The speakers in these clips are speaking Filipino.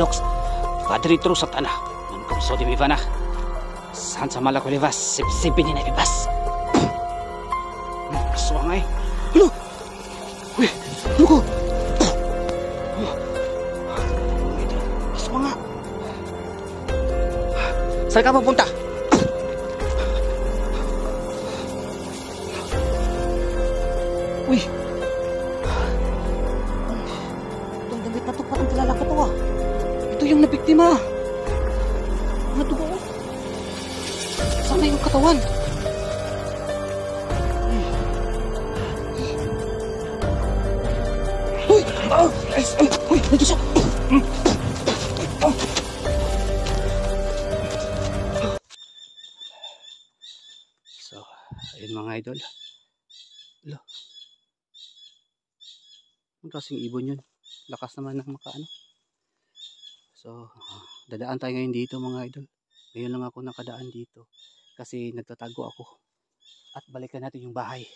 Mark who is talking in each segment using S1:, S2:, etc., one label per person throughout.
S1: paradox, Padre Satana, non kumso di Ivana, Santa Malakulivas, sipsipin na ibas. Aswang ay. Ano? Uy, ano ko? Aswang nga. Saan ka pupunta? Uy. Itong damit na to, parang kilala ko to ah. Ito yung nabiktima. Mga dugo. Sana yung katawan. Uy! Uy! Nandito siya! So, ayun mga idol. Lo. Ang kasing ibon yun. Lakas naman ng makaano. So, dadaan tayo ngayon dito mga idol. Ngayon lang ako nakadaan dito. Kasi nagtatago ako. At balikan natin yung bahay.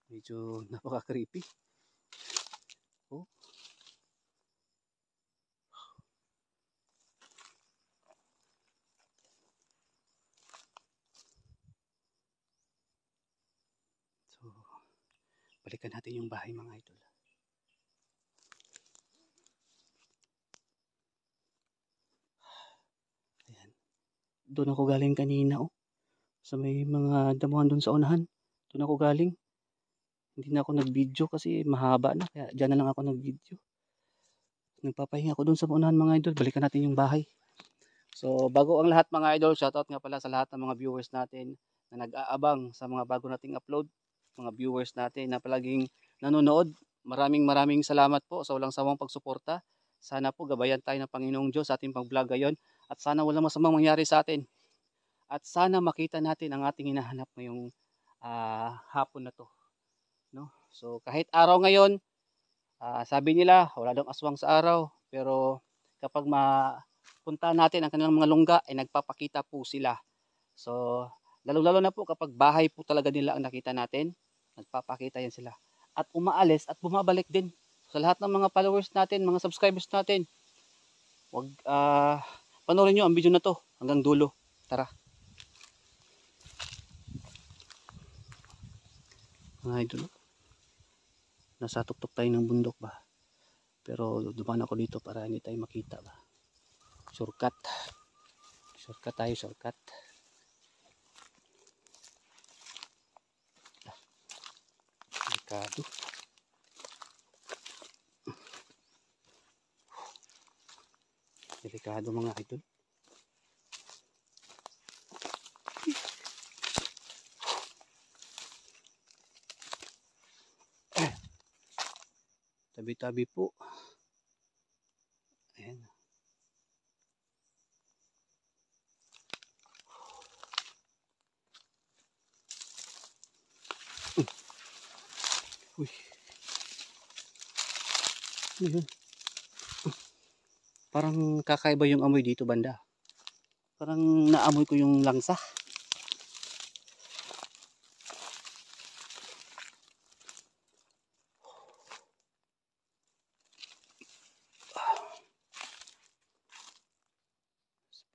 S1: Medyo napaka-creepy. Oh. So, balikan natin yung bahay mga idol. Ayan. Doon ako galing kanina oh. Sa may mga damuhan doon sa unahan. Doon ako galing. Hindi na ako nag-video kasi mahaba na. Kaya dyan na lang ako nag-video. Nagpapahinga ako doon sa unahan mga idol. Balikan natin yung bahay. So bago ang lahat mga idol, shoutout nga pala sa lahat ng mga viewers natin na nag-aabang sa mga bago nating upload. Mga viewers natin na palaging nanonood. Maraming salamat po sa walang sawang pagsuporta. Sana po gabayan tayo ng Panginoong Diyos sa ating pag-vlog ngayon. At sana walang masamang mangyari sa atin. At sana makita natin ang ating hinahanap ngayong hapon na to. No? So kahit araw ngayon, sabi nila wala daw aswang sa araw, pero kapag mapunta natin ang kanilang mga lungga ay nagpapakita po sila. So lalo na po kapag bahay po talaga nila ang nakita natin, nagpapakita yan sila. At umaalis at bumabalik din. Sa lahat ng mga followers natin, mga subscribers natin, wag panoorin nyo ang video na to hanggang dulo. Tara. Mga idol, nasa tuktok tayo ng bundok ba, pero dumaan ako dito para hindi tayo makita ba. Shortcut tayo. Delikado mga idol. Tabi-tabi po. Ayan. Uy. Ano yun? Parang kakaiba yung amoy dito banda. Parang naamoy ko yung langsa.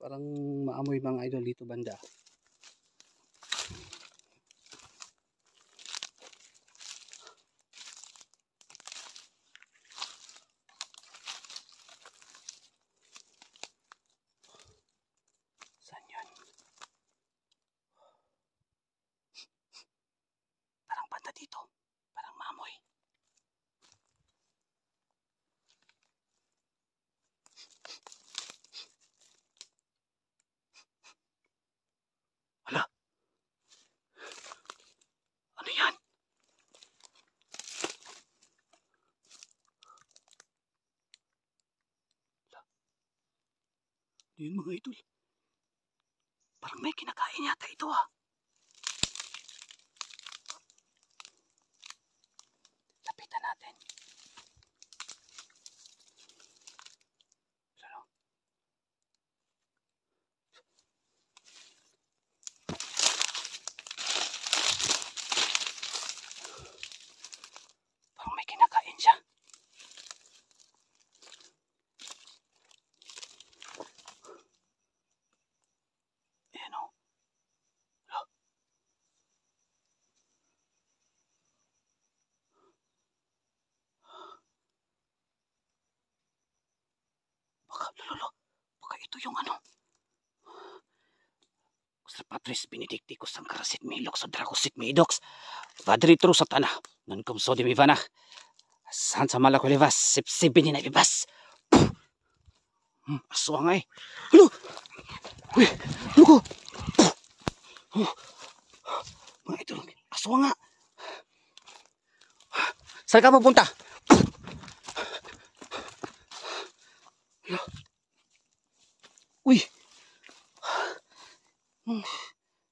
S1: Parang maamoy mga idol dito banda. Saan yun? Parang banda dito. Parang maamoy. Hala. Ano yan? Yun mga idol. Parang may kinakain yata ito ah. Lapitan natin. Lolo, baka ito yung ano. Sa Patris Benedicticus ang karasit milok sa dracosit midox. Padre tru satana. Non cum so de mi vana. San sa malakulevas. Sipsipin na ibibas. Aswang ay. Ano? Uy, ano ko? Mga ito, aswang nga. Saan ka pupunta? Uy.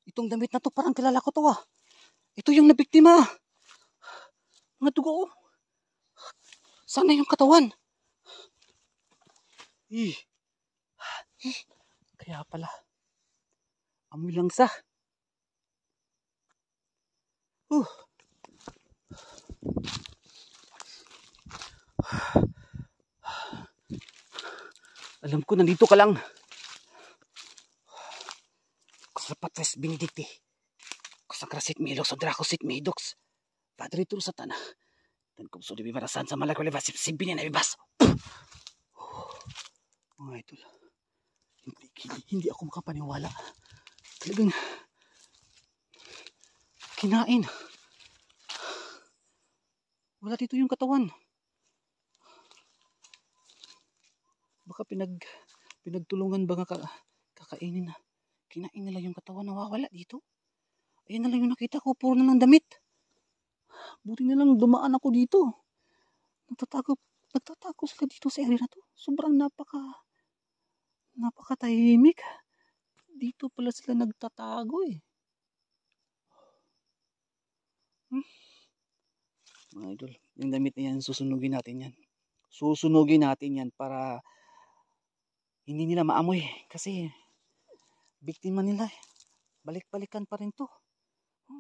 S1: Itong damit na to parang kilala ko to ah. Ito yung nabiktima. Mga dugo oh. Sana yung katawan. Kaya pala. Amoy lang sa. Alam ko nandito ka lang. Sa Patris Benedicti. Sa Krasit Milok sa Dracosit Midox. Padre tru satana. Dan kung so di bibarasan sa malakulevas sipsipin na ibibas. Mga idol. Hindi ako makapaniwala. Talagang kinain. Wala dito yung katawan. Baka pinagtulungan ba nga kakainin na. Kinain nila yung katawan, nawawala dito. Ayun na lang yung nakita ko, puro na ng damit. Buti na lang dumaan ako dito. Nagtatago sila dito sa area na to. Sobrang napakatahimik. Dito pala sila nagtatago eh. Mga idol, yung damit na yan, susunugin natin yan. Susunugin natin yan para hindi nila maamoy. Kasi biktima nila eh. Balik-balikan pa rin to.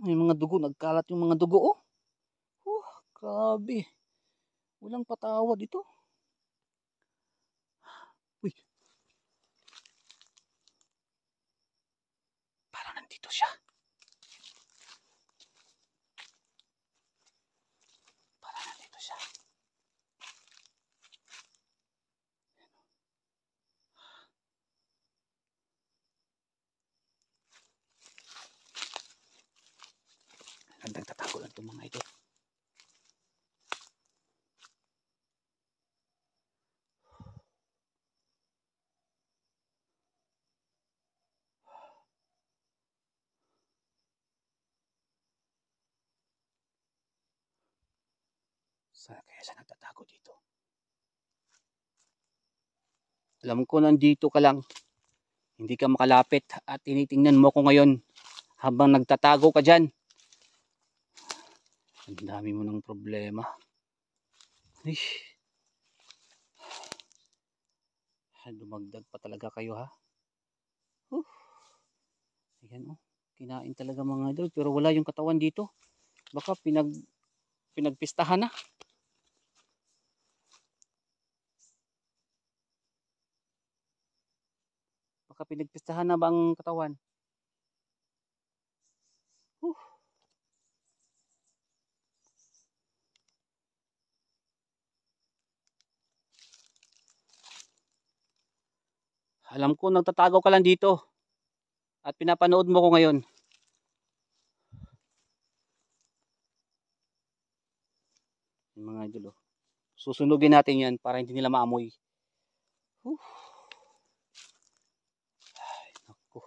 S1: May mga dugo, nagkalat yung mga dugo oh. Grabe. Walang patawad ito. Uy. Parang nandito siya. Nagtatago lang itong mga ito. Kaya siya nagtatago dito. Alam ko nandito ka lang. Hindi ka makalapit at tinitingnan mo ko ngayon habang nagtatago ka dyan. Ang dami mo ng problema. Dumagdag pa talaga kayo ha. Ayan oh. Kinain talaga mga idol pero wala yung katawan dito. Baka pinagpistahan na. Baka pinagpistahan na bang katawan? Alam ko nagtatago ka lang dito. At pinapanood mo ko ngayon. Yung mga idol. Susunugin natin yan para hindi nila maamoy. Ay, naku.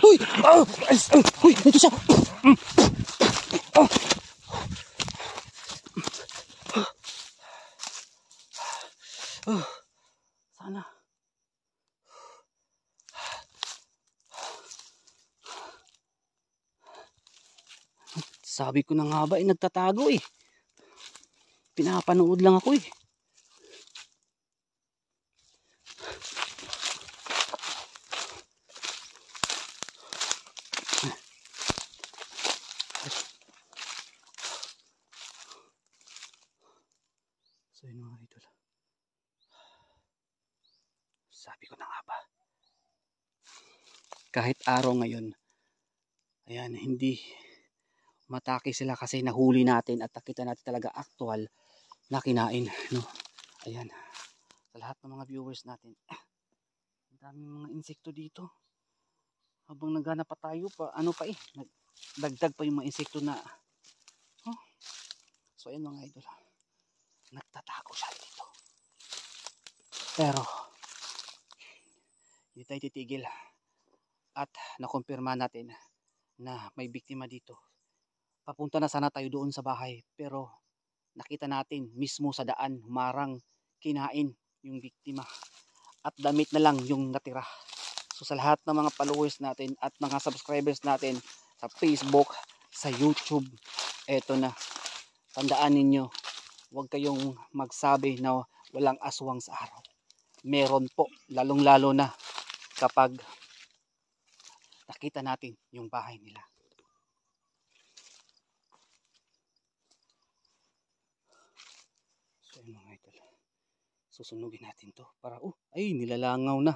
S1: Uy! Uy! Ito siya! Sana. Sabi ko na nga ba nagtatago eh. Pinapanood lang ako eh. So yun mga idol. Sabi ko na nga ba kahit araw ngayon, ayan, hindi matake sila kasi nahuli natin at nakita natin talaga actual na kinain, no? Ayan, sa lahat ng mga viewers natin, ang daming mga insekto dito. Habang naghanap pa tayo pa, ano pa dagdag pa yung mga insekto na, oh. So ayan mga idol, nagtatago siya dito. Pero hindi tayo titigil at nakumpirma natin na may biktima dito. Papunta na sana tayo doon sa bahay, pero nakita natin mismo sa daan, humarang, kinain yung biktima at damit na lang yung natira. So sa lahat ng mga followers natin at mga subscribers natin sa Facebook, sa YouTube, eto na, tandaan ninyo, huwag kayong magsabi na walang aswang sa araw. Meron po, lalong lalo na kapag nakita natin yung bahay nila. So yun mga idol, susunugin natin to para, ay nilalangaw na.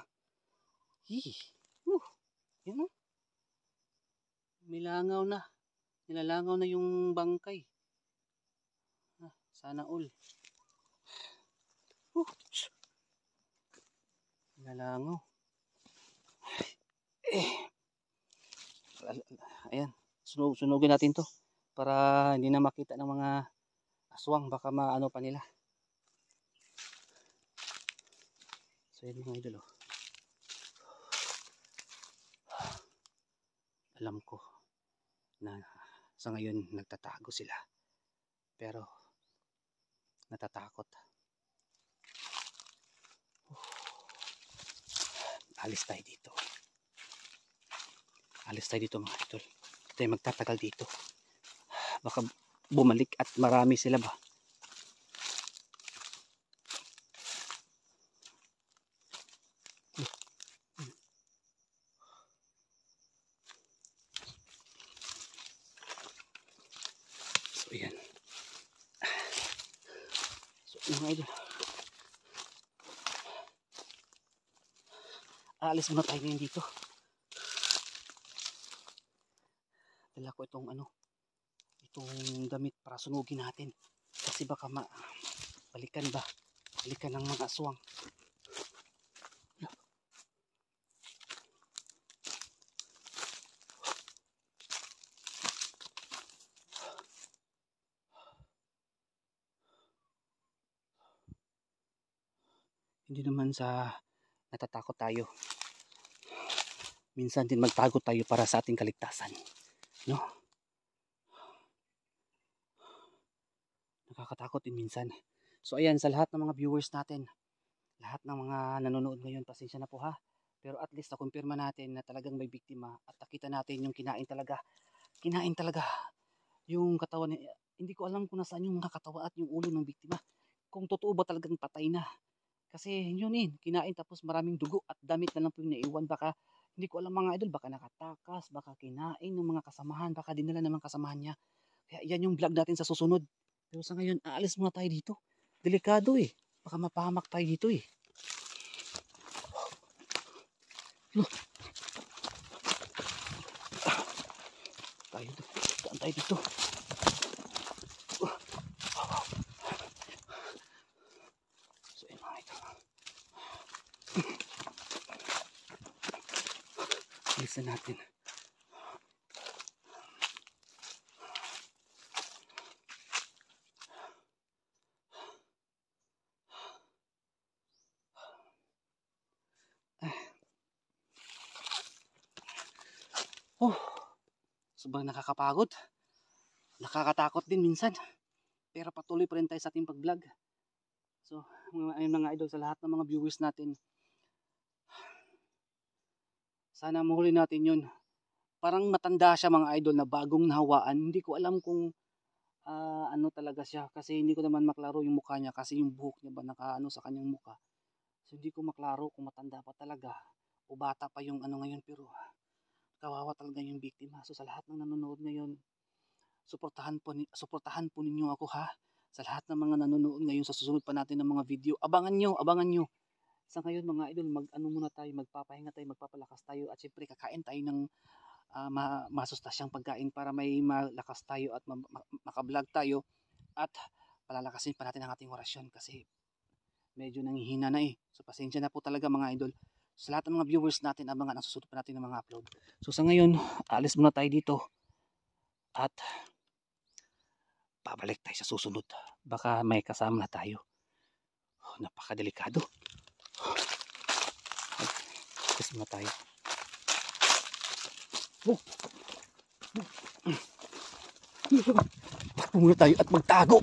S1: Yan, nilangaw na, nilalangaw na yung bangkay. Sana all. Nilalangaw. Ayan, sunugin natin to para hindi na makita ng mga aswang, baka maano pa nila. So yun mga idol, alam ko na sa ngayon nagtatago sila, pero natatakot. Alis tayo dito. Alis tayo dito mga idol. Hindi tayo magtatagal dito. Baka bumalik at marami sila ba. So yan. So mga idol, aalis muna tayo ngayon dito. Dala ko itong damit para sunugin natin. Kasi baka balikan ng mga aswang. Hindi naman sa natatakot tayo. Minsan din magtago tayo para sa ating kaligtasan, no? Nakakatakot din minsan. So ayan, sa lahat ng mga viewers natin, lahat ng mga nanonood ngayon, pasensya na po ha. Pero at least nakumpirma natin na talagang may biktima at nakita natin yung kinain talaga. Kinain talaga yung katawan niya. Hindi ko alam kung nasaan yung mga katawan at yung ulo ng biktima. Kung totoo ba talagang patay na. Kasi yun kinain tapos maraming dugo at damit na lang po yung naiwan. Baka, hindi ko alam mga idol, baka nakatakas, baka kinain ng mga kasamahan, baka dinala ng mga kasamahan niya. Kaya yan yung vlog natin sa susunod. Pero sa ngayon, aalis muna tayo dito. Delikado baka mapahamak tayo dito Tayo dito. So yun mga ito. Listen natin. Sobrang nakakapagod. Nakakatakot din minsan. Pero patuloy pa rin tayo sa ating pag-vlog. So, mga idol, sa lahat ng mga viewers natin, sana mahuli natin yun. Parang matanda siya mga idol na bagong nahawaan. Hindi ko alam kung ano talaga siya. Kasi hindi ko naman maklaro yung mukha niya. Kasi yung buhok niya ba nakaano sa kanyang mukha. So hindi ko maklaro kung matanda pa talaga o bata pa yung ngayon. Pero kawawa talaga yung biktima. So sa lahat ng nanonood ngayon, suportahan po ninyo ako ha. Sa lahat ng mga nanonood ngayon sa susunod pa natin ng mga video, abangan nyo Sa ngayon mga idol, mag-ano muna tayo, magpapahinga tayo, magpapalakas tayo at syempre kakain tayo ng masustasyang pagkain para may malakas tayo at makablog tayo at palalakasin pa natin ang ating orasyon kasi medyo nanghihina na eh. So pasensya na po talaga mga idol. Sa lahat ng mga viewers natin, abangan ang susunod pa natin ng mga upload. So sa ngayon, alis muna tayo dito at babalik tayo sa susunod. Baka may kasama na tayo. Oh, napakadelikado. Alis muna tayo. Takbo muna tayo at magtago.